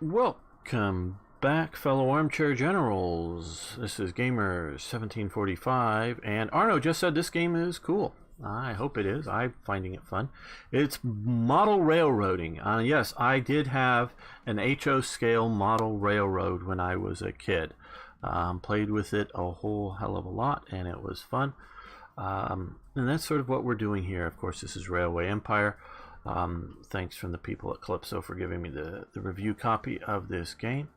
Welcome back, fellow armchair generals. This is Gamer1745, and Arno just said this game is cool. I hope it is. I'm finding it fun. It's model railroading. Yes, I did have an HO scale model railroad when I was a kid. Played with it a whole hell of a lot, and it was fun. And that's sort of what we're doing here. Of course, this is Railway Empire. Thanks from the people at Kalypso for giving me the review copy of this game.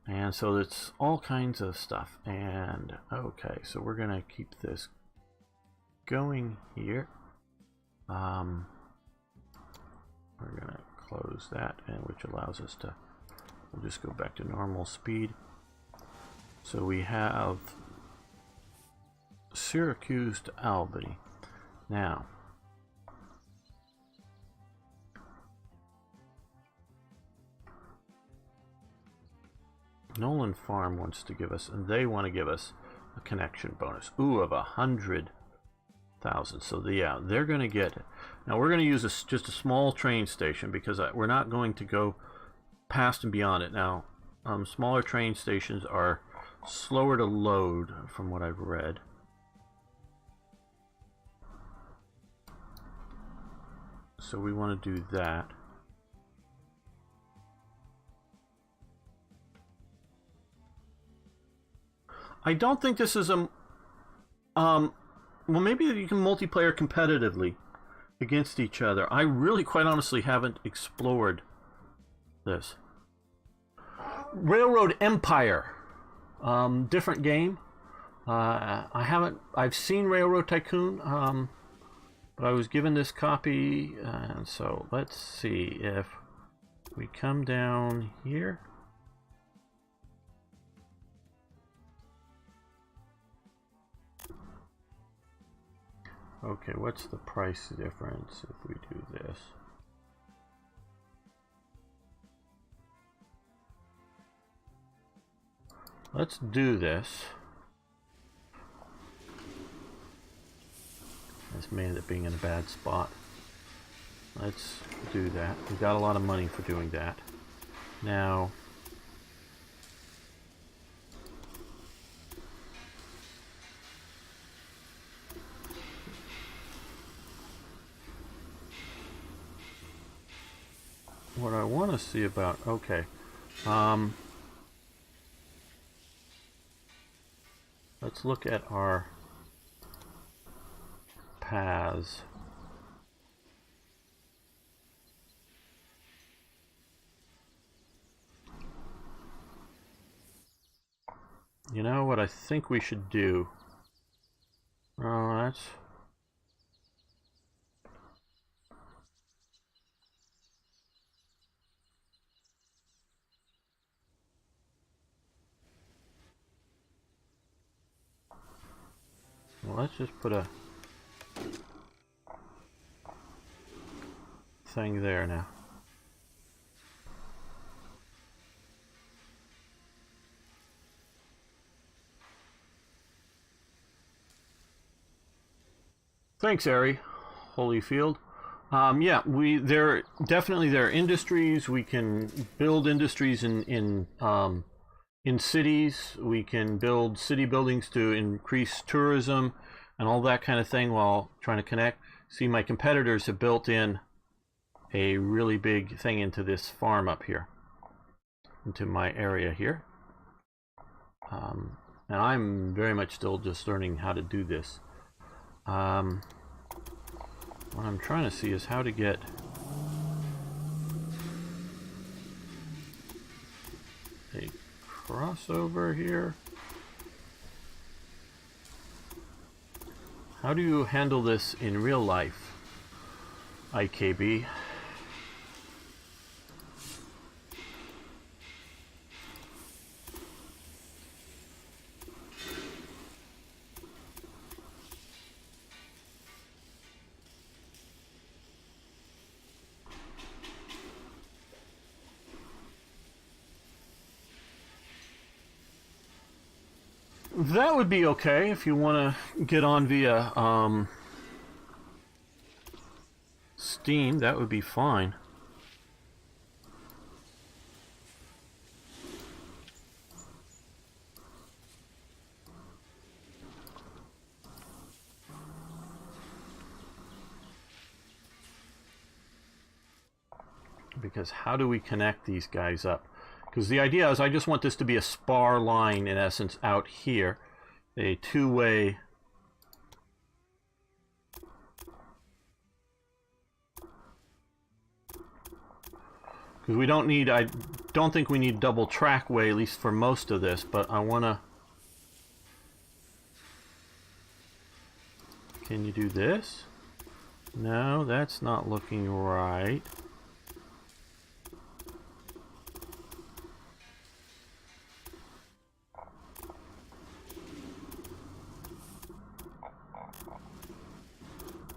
And so it's all kinds of stuff. And okay, so we're gonna keep this going here. We're gonna close that, and which allows us to, we'll just go back to normal speed. So we have Syracuse to Albany. Now, Nolan Farm wants to give us, and they want to give us a connection bonus. Ooh, of 100,000. So they're going to get it. Now we're going to use just a small train station because we're not going to go past and beyond it. Now, smaller train stations are slower to load, from what I've read. So we want to do that. I don't think this is a well, maybe you can multiplayer competitively against each other. I really, quite honestly, haven't explored this. Railroad Empire, different game. I've seen Railroad Tycoon, but I was given this copy, and so let's see if we come down here. Okay, what's the price difference if we do this? Let's do this. This may end up being in a bad spot. Let's do that. We got a lot of money for doing that. Now, what I want to see about, okay, let's look at our paths. You know what I think we should do? Oh, that's... Well, let's just put a thing there now. Thanks, Ari. Holyfield. Yeah, there are industries. We can build industries in cities. We can build city buildings to increase tourism and all that kind of thing while trying to connect. See, my competitors have built in a really big thing into this farm up here, into my area here. And I'm very much still just learning how to do this. What I'm trying to see is how to get a crossover here. How do you handle this in real life, IKB? That would be okay if you want to get on via Steam. That would be fine. Because how do we connect these guys up? Because the idea is I just want this to be a spar line, in essence, out here. A two-way... Because we don't need... I don't think we need double trackway, at least for most of this, but I want to... Can you do this? No, that's not looking right.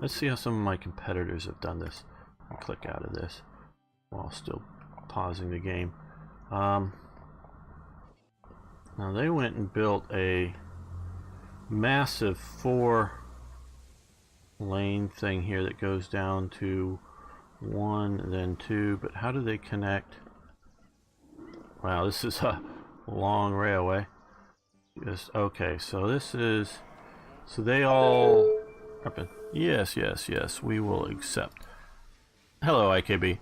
Let's see how some of my competitors have done this. I'll click out of this while still pausing the game. Now they went and built a massive 4-lane thing here that goes down to 1, then 2. But how do they connect? Wow, this is a long railway. Okay, so this is... So they all... Yes, yes, yes, we will accept. Hello, IKB.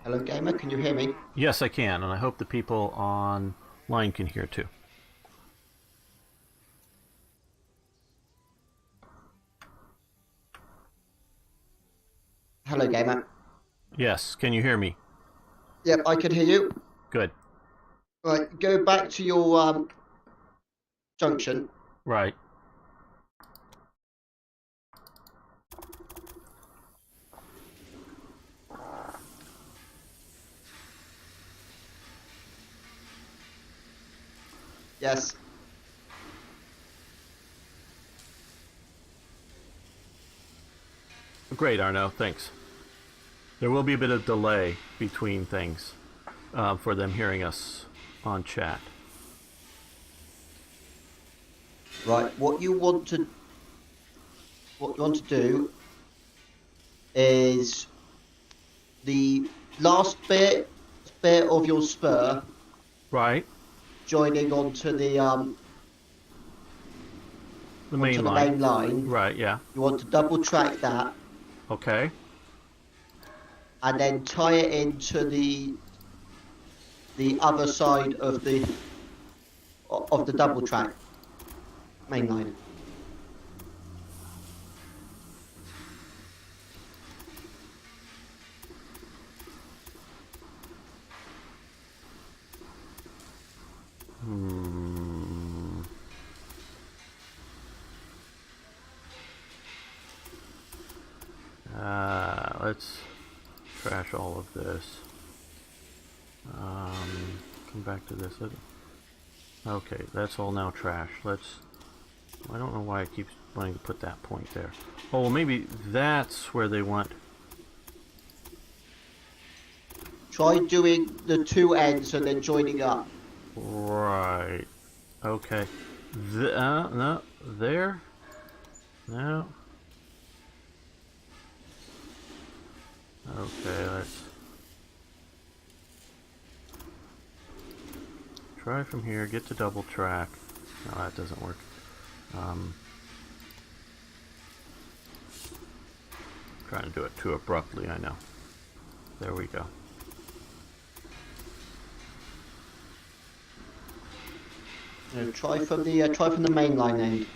Hello, gamer, can you hear me? Yes, I can, and I hope the people online can hear too. Hello, gamer. Yes, can you hear me? Yep, I can hear you. Good. Right, go back to your junction. Right. Yes. Great, Arno, thanks. There will be a bit of delay between things for them hearing us on chat. Right, what you want to do is the last bit of your spur. Right. Joining onto the main line. Right, yeah. You want to double track that. Okay. And then tie it into the other side of the double track main line. Let's trash all of this. Come back to this. Okay, that's all now trash. I don't know why it keeps wanting to put that point there. Oh, well, maybe that's where they want... Try doing the two ends and then joining up. Right. Okay. No. There. No. Okay, let's try from here, get to double track. No, that doesn't work. Trying to do it too abruptly, I know. There we go. No, try from the main line end.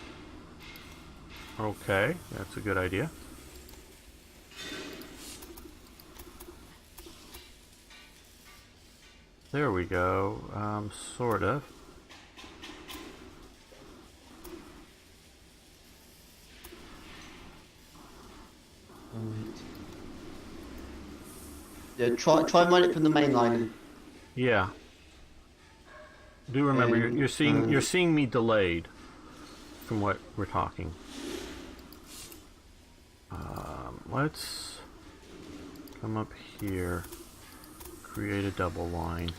Okay, that's a good idea. There we go, sort of. Yeah, try and run it from the main line. Yeah. Do remember you're seeing me delayed from what we're talking. Let's come up here, create a double line,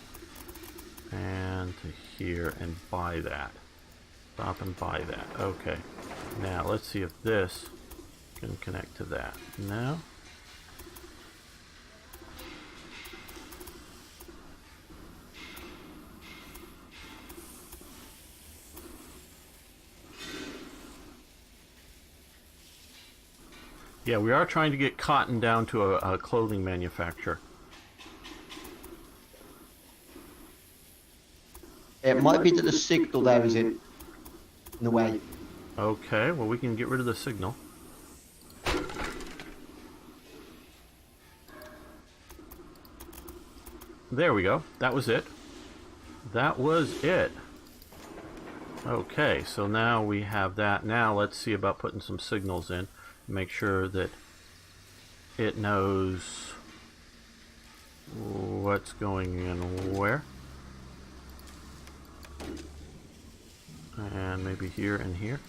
and to here, and buy that. Stop and buy that. Okay. Now let's see if this can connect to that. No. Yeah, we are trying to get cotton down to a clothing manufacturer. It might be that the signal there is in the way. Okay, well we can get rid of the signal. There we go. That was it. That was it. Okay, so now we have that. Now let's see about putting some signals in. Make sure that it knows what's going in where. And maybe here and here.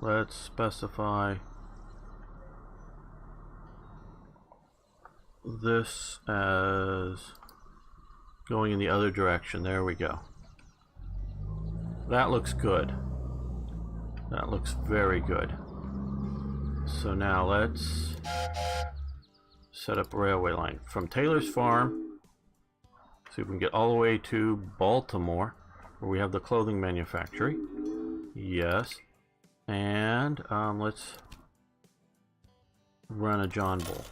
Let's specify this as going in the other direction. There we go. That looks good. That looks very good. So now let's set up a railway line from Taylor's Farm. See if we can get all the way to Baltimore, where we have the clothing manufacturing. Yes. And let's run a John Bull.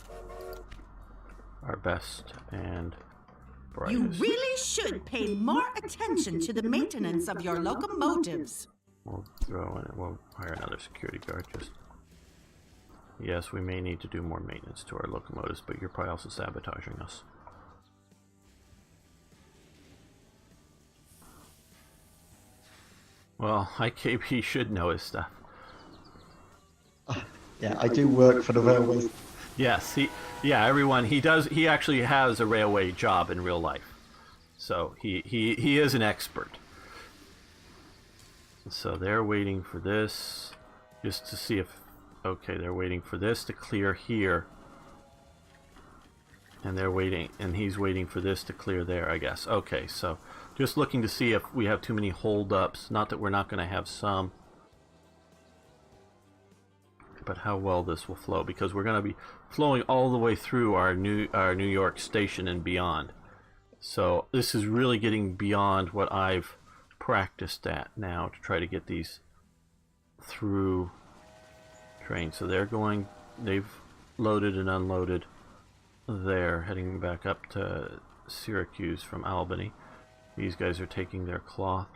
Our best and brightest. You really should pay more attention to the maintenance of your locomotives. We'll throw in, we'll hire another security guard. Just yes, we may need to do more maintenance to our locomotives, but you're probably also sabotaging us. Well, IKB should know his stuff. Yeah, I do work for the railways. Yes, everyone, he actually has a railway job in real life. So he is an expert. So they're waiting for this just to see if, okay, they're waiting for this to clear here. And they're waiting, and he's waiting for this to clear there, I guess. Okay, so just looking to see if we have too many holdups. Not that we're not going to have some, but how well this will flow, because we're going to be flowing all the way through our New York station and beyond. So this is really getting beyond what I've practiced at now to try to get these through trains. So they've loaded and unloaded there, heading back up to Syracuse from Albany. These guys are taking their cloth,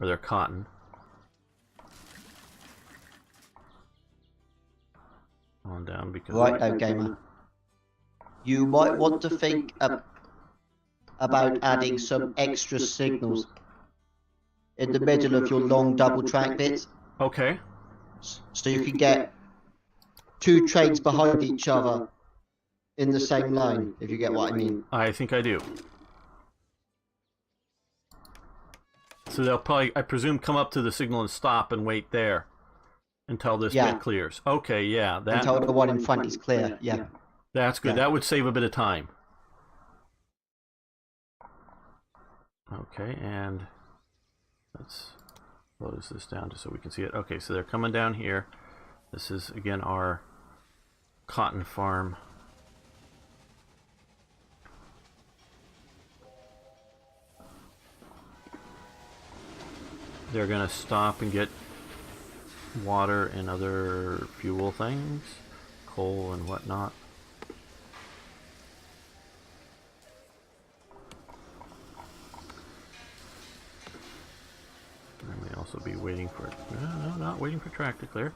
or their cotton. On down, because Right now, gamer. You might want to think about adding some extra signals in the middle of your long double track bits. Okay. So you can get two trains behind each other in the same line, if you get what I mean. I think I do. So they'll probably, I presume, come up to the signal and stop and wait there until this bit clears. Okay, yeah. Until the one in front is clear, yeah. That's good. Yeah. That would save a bit of time. Okay, and let's close this down just so we can see it. Okay, so they're coming down here. This is, again, our cotton farm. They're going to stop and get water and other fuel things, coal and whatnot. And may also be waiting for it. No, not waiting for track to clear.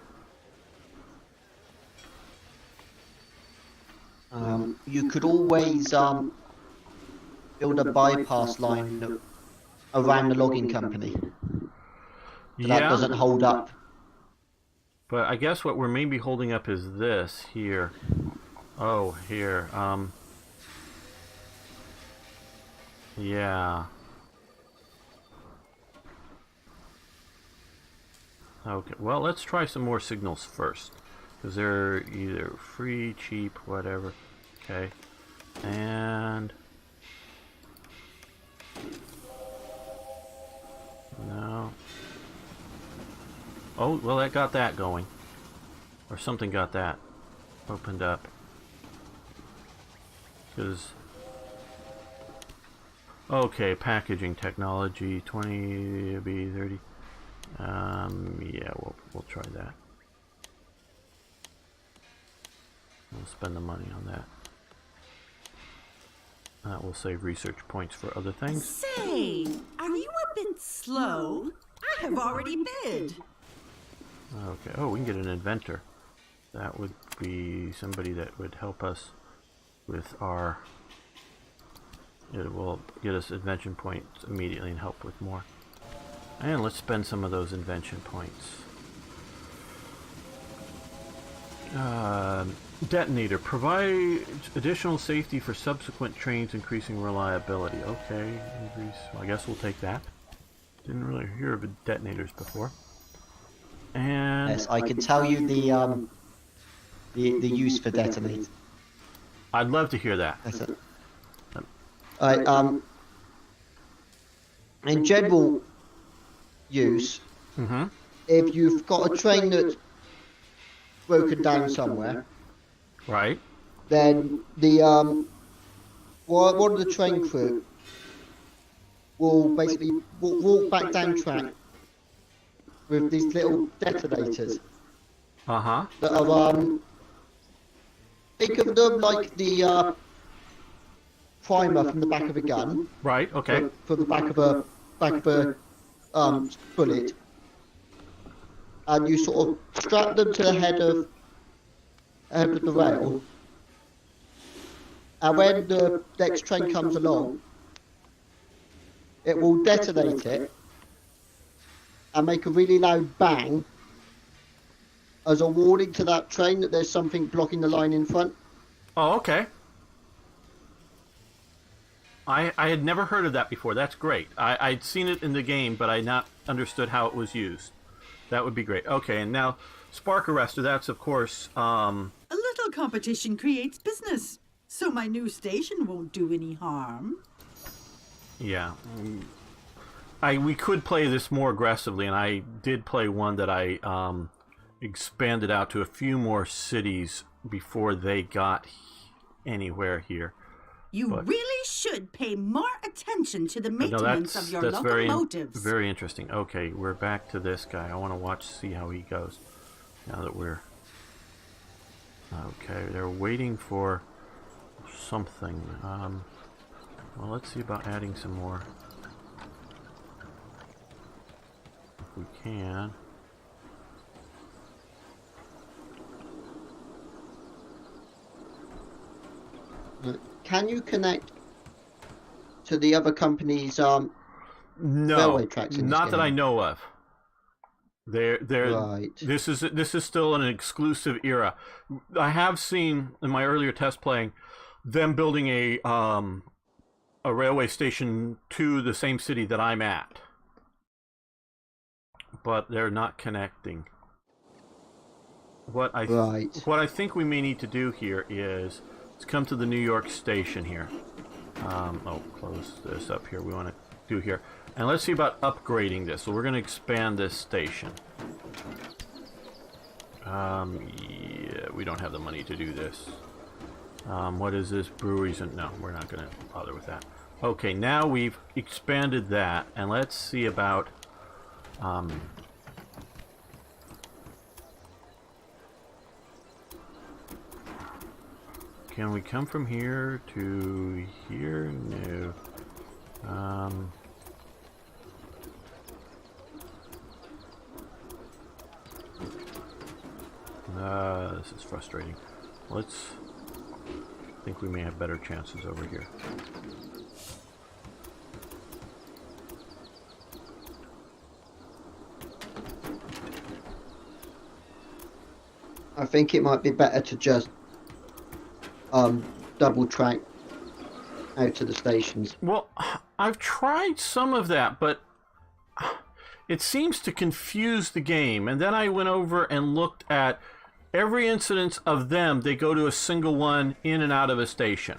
You could always build a bypass line around the logging company. So that doesn't hold up. But I guess what we're maybe holding up is this here. Oh, here. Yeah. Okay, well, let's try some more signals first. Because they're either free, cheap, whatever. Okay. And... no. Oh, well, that got that going. Or something got that opened up. Because... okay, packaging technology, 20B, 30. Yeah, we'll try that. We'll spend the money on that. That will save research points for other things. Say, are you a bit slow? I have already bid. Okay. Oh, we can get an inventor. That would be somebody that would help us with our... It will get us invention points immediately and help with more. And let's spend some of those invention points. Detonator. Provide additional safety for subsequent trains, increasing reliability. Okay. Increase. Well, I guess we'll take that. Didn't really hear of detonators before. And... Yes, I can tell you the use for detonators. I'd love to hear that. That's it. In general use, if you've got a train that's broken down somewhere, right, then the one of the train crew will basically walk back down track with these little detonators. That are think of them like the primer from the back of a gun. Right. Okay. From the back of a bullet, and you sort of strap them to the head of the rail, and when the next train comes along, it will detonate it and make a really loud bang as a warning to that train that there's something blocking the line in front. Oh, okay. I had never heard of that before. That's great. I'd seen it in the game, but I not understood how it was used. That would be great. Okay, and now Spark Arrestor, that's of course... A little competition creates business, so my new station won't do any harm. Yeah. We could play this more aggressively, and I did play one that I expanded out to a few more cities before they got anywhere here. You really should pay more attention to the maintenance of your locomotives. Very interesting. Okay, we're back to this guy. I want to see how he goes. Now that we're... Okay, they're waiting for something. Well, let's see about adding some more. If we can. Can you connect to the other company's railway tracks? Not that I know of. They're right. This is still an exclusive era. I have seen in my earlier test playing them building a railway station to the same city that I'm at, but they're not connecting. What I think we may need to do here is let's come to the New York station here. Close this up here. We want to do here. And let's see about upgrading this. So we're going to expand this station. Yeah, we don't have the money to do this. What is this? Breweries? No, we're not going to bother with that. Okay, now we've expanded that. And let's see about... Can we come from here to here? No. This is frustrating. I think we may have better chances over here. I think it might be better to just double track out to the stations. Well, I've tried some of that, but it seems to confuse the game. And then I went over and looked at every incidence of them. They go to a single one in and out of a station.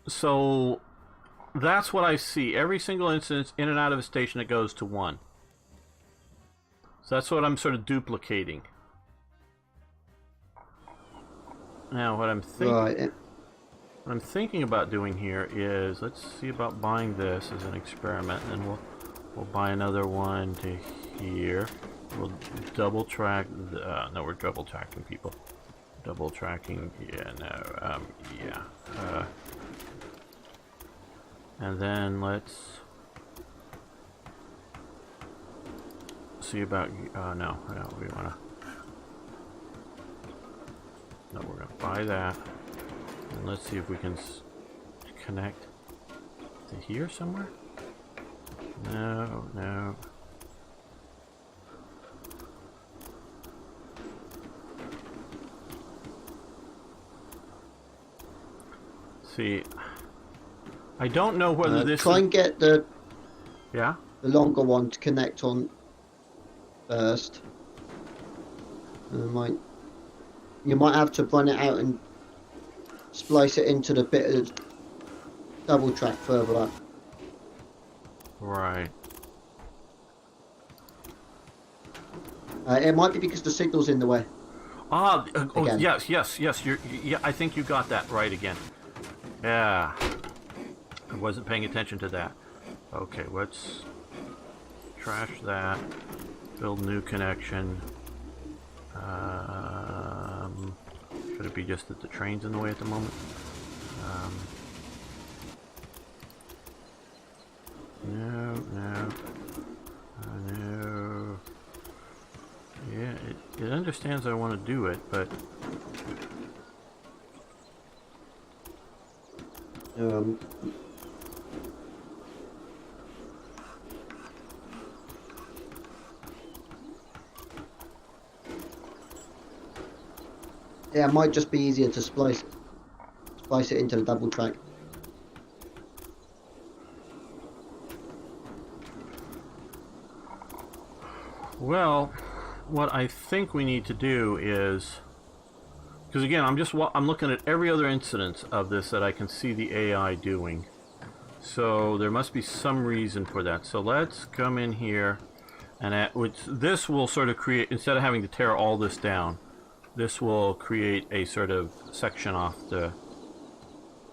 So that's what I see. Every single instance in and out of a station, it goes to one. So that's what I'm sort of duplicating. Now, what I'm thinking... Right. what I'm thinking about doing here is, let's see about buying this as an experiment, and then we'll buy another one to here. We'll double track. No, we're double tracking people. Double tracking. Yeah, no. Yeah. And then let's see about. No, we wanna. No, we're gonna buy that, and let's see if we can connect to here somewhere. No. See, I don't know whether this. Try and get the the longer one to connect on first. You might have to run it out and splice it into the bit of double track further up. Right. It might be because the signal's in the way. Oh, yes. Yeah, I think you got that right again. Yeah. I wasn't paying attention to that. Okay, let's trash that. Build new connection. Should it be just that the train's in the way at the moment? No. Yeah, it understands I want to do it, but yeah, it might just be easier to splice it into the double track. well, what I think we need to do is, because again, I'm looking at every other instance of this that I can see the AI doing. So there must be some reason for that. So let's come in here, and this will sort of create, instead of having to tear all this down, this will create a sort of section off the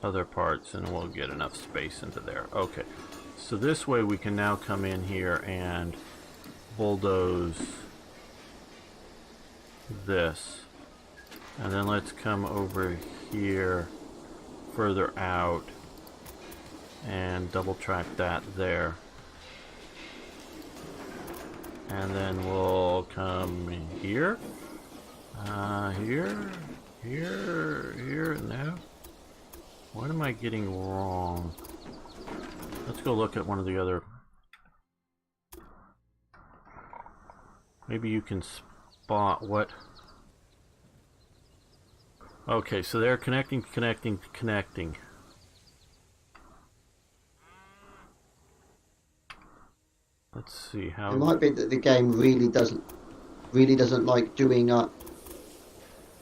other parts, and we'll get enough space into there. Okay, so this way we can now come in here and bulldoze this, and then let's come over here further out and double track that there, and then we'll come here, here. No, what am I getting wrong? Let's go look at one of the other. Maybe you can spot what. Okay, so they're connecting. Let's see how. It might be that the game really doesn't like doing up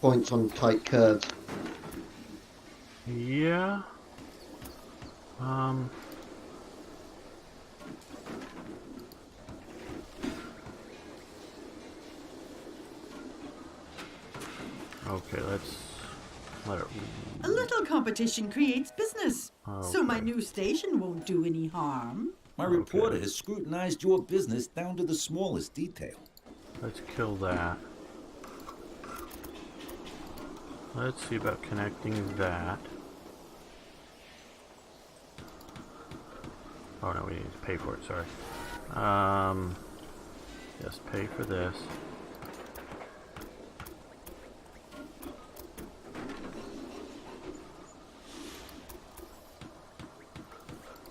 points on tight curves. Yeah. Okay, let's let it. A little competition creates business. So my Okay. new station won't do any harm. My reporter has scrutinized your business down to the smallest detail. Let's kill that. Let's see about connecting that. Oh no, we need to pay for it, sorry. Yes, pay for this.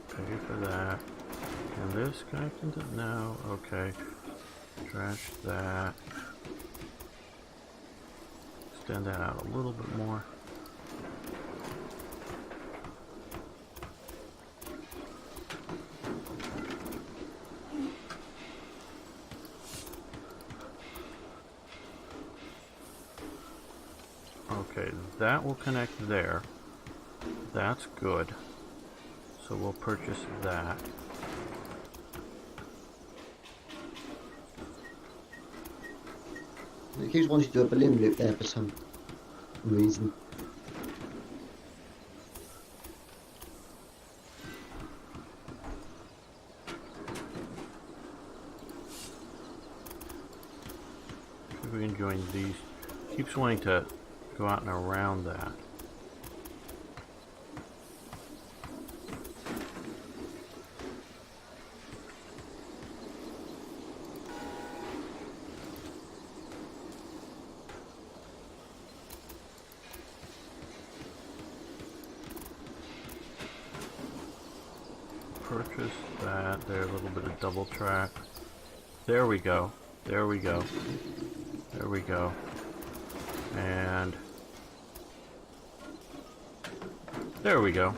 Pay for that. And this connecting to, no, okay. Trash that. Extend that out a little bit more. Okay, that will connect there. That's good. So we'll purchase that. It keeps wanting to do a balloon loop there for some reason. if we can join these. Keeps wanting to go out and around that. Purchase that. There, a little bit of double track. There we go. There we go. There we go. And there we go.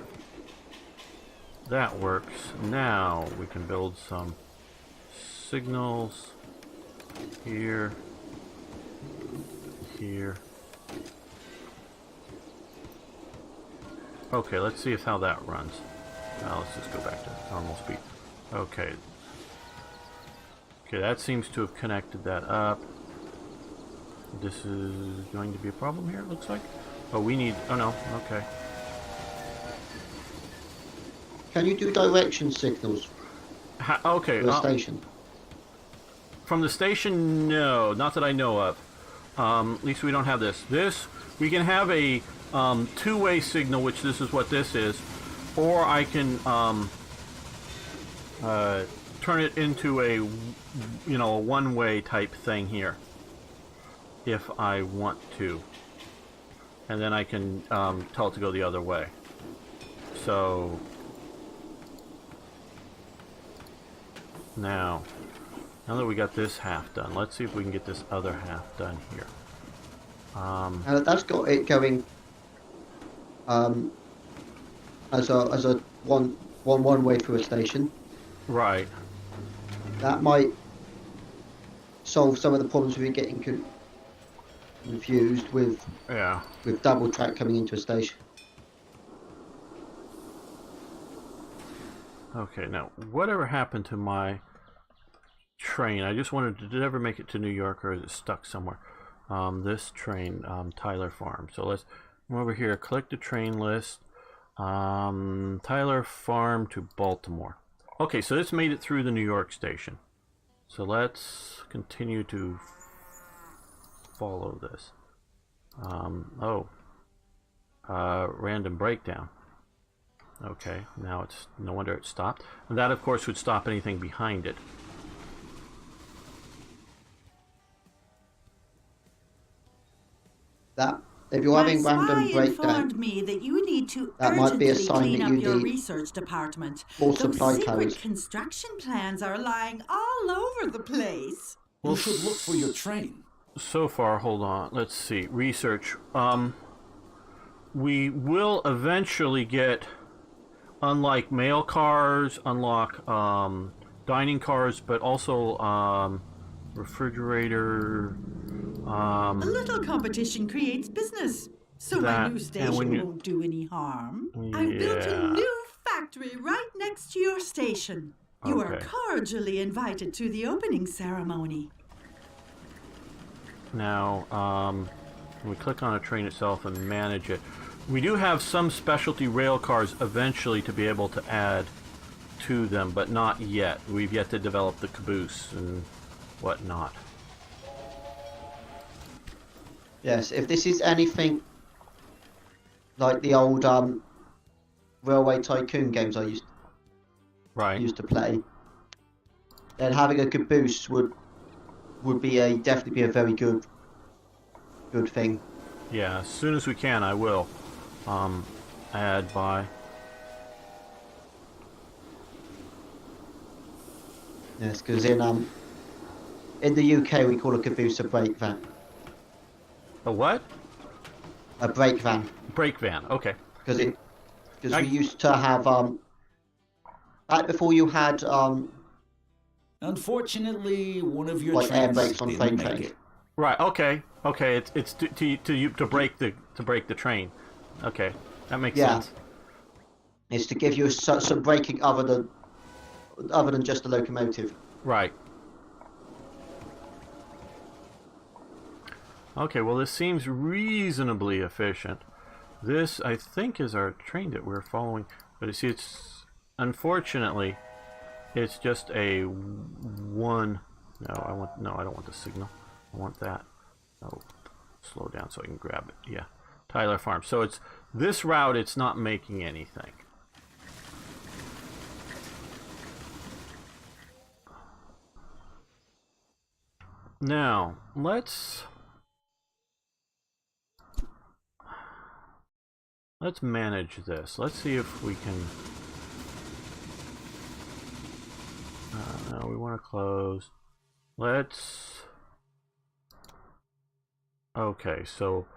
That works. Now we can build some signals here, here. Okay, let's see how that runs. Now let's just go back to normal speed. Okay. Okay, that seems to have connected that up. This is going to be a problem here, it looks like. Oh, we need... Oh, no. Okay. Can you do direction signals Okay. for the station? From the station, no. Not that I know of. At least we don't have this. This, we can have a two-way signal, which this is what this is. Or I can turn it into a, you know, a one-way type thing here, if I want to, and then I can tell it to go the other way. So now that we got this half done, let's see if we can get this other half done here. That's got it going as a one way through a station. Right. That might solve some of the problems we're getting confused with. Yeah. With double track coming into a station. Okay, now whatever happened to my train? I just wondered, did it ever make it to New York, or is it stuck somewhere? This train, Tyler Farm. So let's come over here, click the train list. Tyler Farm to Baltimore. Okay, so this made it through the New York station. So let's continue to follow this. Random breakdown. Okay, now it's no wonder it stopped. And that, of course, would stop anything behind it. That if you're having random breakdown, informed me that you need to that might be a urgently sign clean that up you your need research department. more Those supply secret carriers. construction plans are lying all over the place. You should look for your train. So far, hold on. Let's see. Research. We will eventually get, unlike mail cars, unlock dining cars, but also refrigerator. A little competition creates business, so my new and station when you- won't do any harm. I built a Yeah. new factory right next to your station. You are Okay. cordially invited to the opening ceremony. Now, when we click on a train itself and manage it, we do have some specialty rail cars eventually to be able to add to them, but not yet. We've yet to develop the caboose and whatnot. Yes, if this is anything like the old Railway Tycoon games I Right. used to play, then having a caboose would be definitely be a very good thing. Yeah, as soon as we can, I will add by. Yes, because in the UK we call a caboose a brake van. A what? A brake van. Brake van. Okay. Because we used to have back before you had Unfortunately, one of your like air trains brakes on didn't freight make trains. it. Right. Okay. Okay. It's to break the train. Okay, that makes sense. It's to give you some braking other than just a locomotive. Right. Okay, well this seems reasonably efficient. This, I think, is our train that we're following. But you see, it's... Unfortunately, it's just a one... No, I don't want the signal. I want that. Oh, slow down so I can grab it. Yeah, Tyler Farm. So it's this route. It's not making anything. Now let's manage this. Let's see if we can. No, we want to close. Let's. Okay, so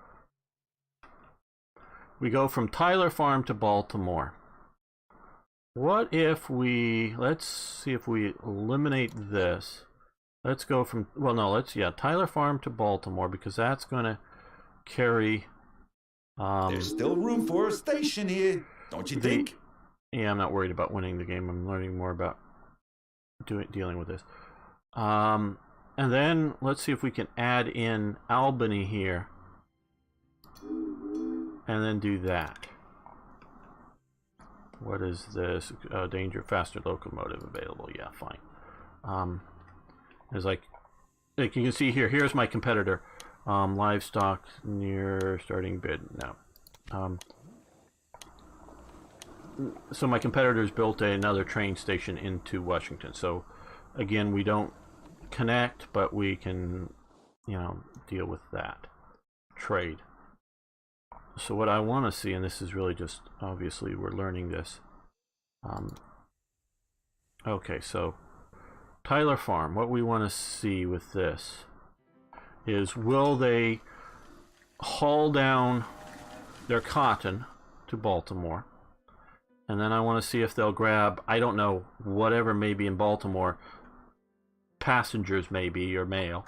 we go from Tyler Farm to Baltimore. What if we, let's see if we eliminate this. Let's go from, well, no, yeah, Tyler Farm to Baltimore, because that's going to carry. There's still room for a station here, don't you think? Yeah, I'm not worried about winning the game. I'm learning more about dealing with this. And then let's see if we can add in Albany here. And then do that. What is this? Danger, faster locomotive available. Yeah, fine. It's like you can see here. Here's my competitor. Livestock near starting bid. No. So my competitors built another train station into Washington. So again, we don't connect, but we can, deal with that. Trade. So what I want to see, and this is really just, obviously we're learning this. Okay, so Tyler Farm, what we want to see with this is, will they haul down their cotton to Baltimore? And then I want to see if they'll grab, I don't know, whatever may be in Baltimore, passengers maybe, or mail,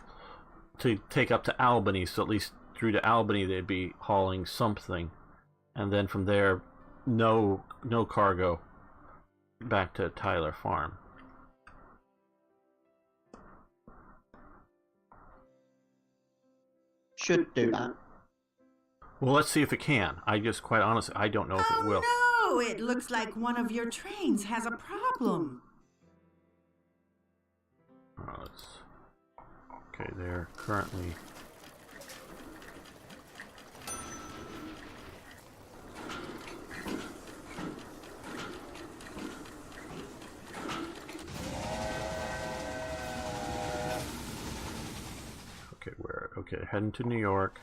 to take up to Albany. So at least through to Albany they'd be hauling something. And then from there, no cargo back to Tyler Farm. Should do that. Well, let's see if it can. I just, quite honestly, I don't know if it will. Oh, it looks like one of your trains has a problem. Okay, they're currently... Okay, heading to New York.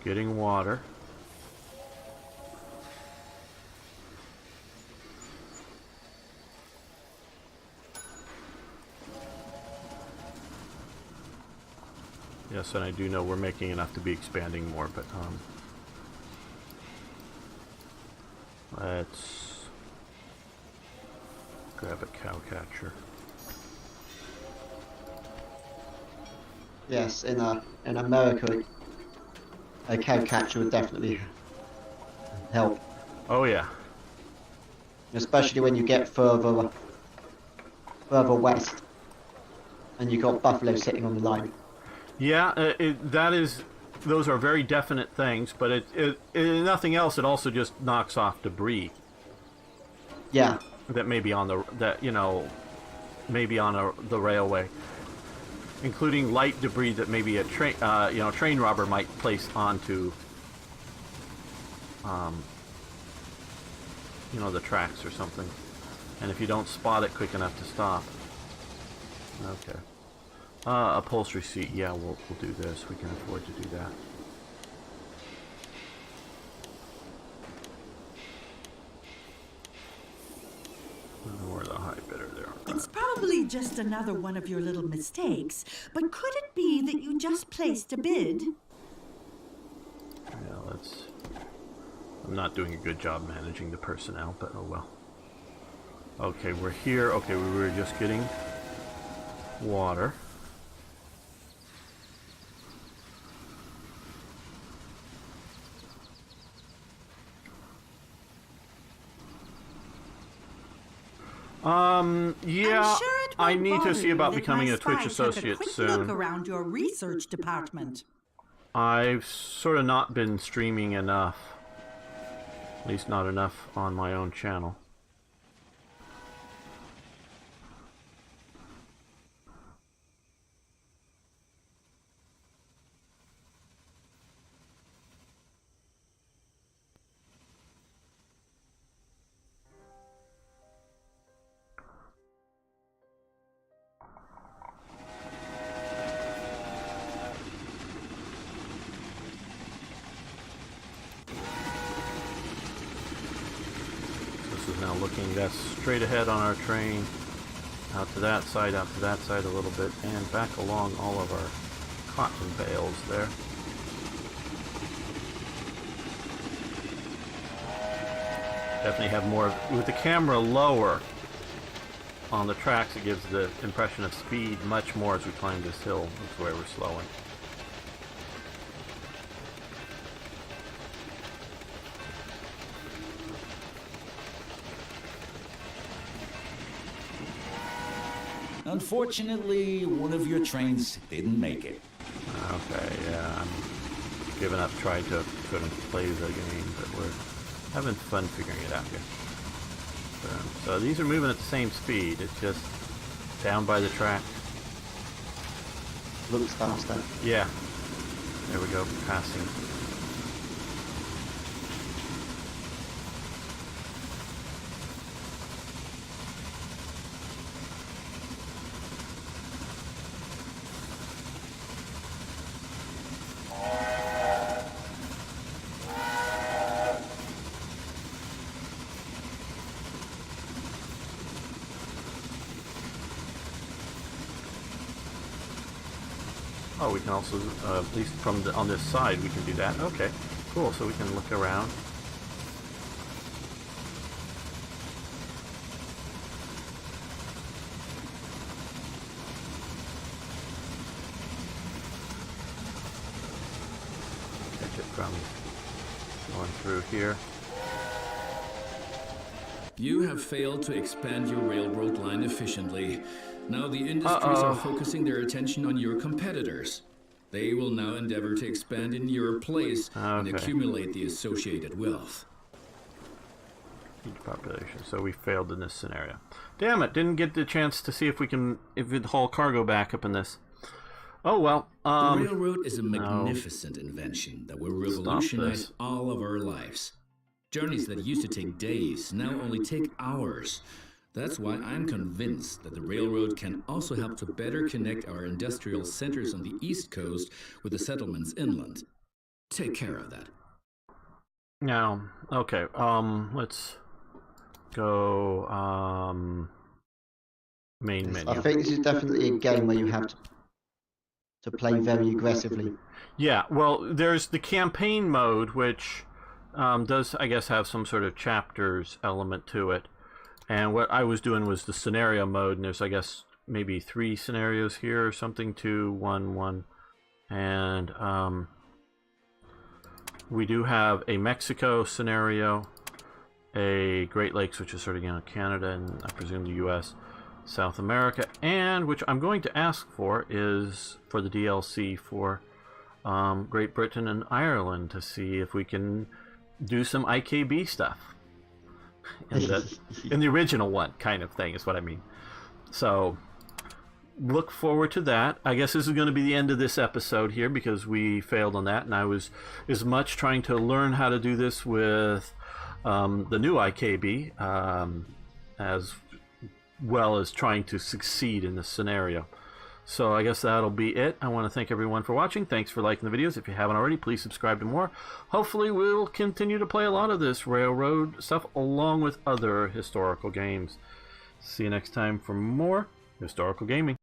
Getting water. Yes, and I do know we're making enough to be expanding more, but let's grab a cow catcher. Yes, in America, a cow catcher would definitely help. Oh yeah. Especially when you get further west, and you got buffalo sitting on the line. Yeah, those are very definite things, but it nothing else. It also just knocks off debris. Yeah. That may be on the the railway, including light debris that maybe a train robber might place onto the tracks or something. And if you don't spot it quick enough to stop. Okay. Upholstery seat. Yeah, we'll do this. We can afford to do that. We're the high bidder there. It's probably just another one of your little mistakes, but could it be that you just placed a bid? Yeah, I'm not doing a good job managing the personnel, but oh well. Okay, we're here. Okay, we were just getting water. Yeah, Sure I need to see about becoming a Twitch associate soon. Look around your research department. I've sort of not been streaming enough. At least not enough on my own channel. Now looking that's straight ahead on our train, out to that side a little bit, and back along all of our cotton bales there. Definitely have more, with the camera lower on the tracks, it gives the impression of speed much more as we climb this hill. That's where we're slowing. Unfortunately, one of your trains didn't make it. Okay, yeah, I'm giving up trying to sort of play the game, but we're having fun figuring it out here. So these are moving at the same speed, it's just down by the track. Looks faster. Yeah, there we go, passing. Oh, we can also, at least from on this side, we can do that. Okay, cool. So we can look around. Catch it from going through here. You have failed to expand your railroad line efficiently. Now the industries are focusing their attention on your competitors. They will now endeavor to expand in your place and accumulate the associated wealth. Huge population. So we failed in this scenario. Damn it! Didn't get the chance to see if we can haul cargo back up in this. Oh well. The railroad is a magnificent invention that will revolutionize all of our lives. Journeys that used to take days now only take hours. That's why I'm convinced that the railroad can also help to better connect our industrial centers on the East Coast with the settlements inland. Take care of that. Now, okay, let's go, main menu. I think this is definitely a game where you have to play very aggressively. Yeah, well, there's the campaign mode, which does, I guess, have some sort of chapters element to it. And what I was doing was the scenario mode, and there's, I guess, maybe 3 scenarios here or something, 2, 1, 1. And we do have a Mexico scenario, a Great Lakes, which is sort of, you know, Canada, and I presume the US, South America, and which I'm going to ask for is for the DLC for Great Britain and Ireland to see if we can do some IKB stuff. In the original one, kind of thing, is what I mean. So, look forward to that. I guess this is going to be the end of this episode here because we failed on that, and I was as much trying to learn how to do this with the new IKB as well as trying to succeed in this scenario. So I guess that'll be it. I want to thank everyone for watching. Thanks for liking the videos. If you haven't already, please subscribe to more. Hopefully we'll continue to play a lot of this railroad stuff along with other historical games. See you next time for more historical gaming.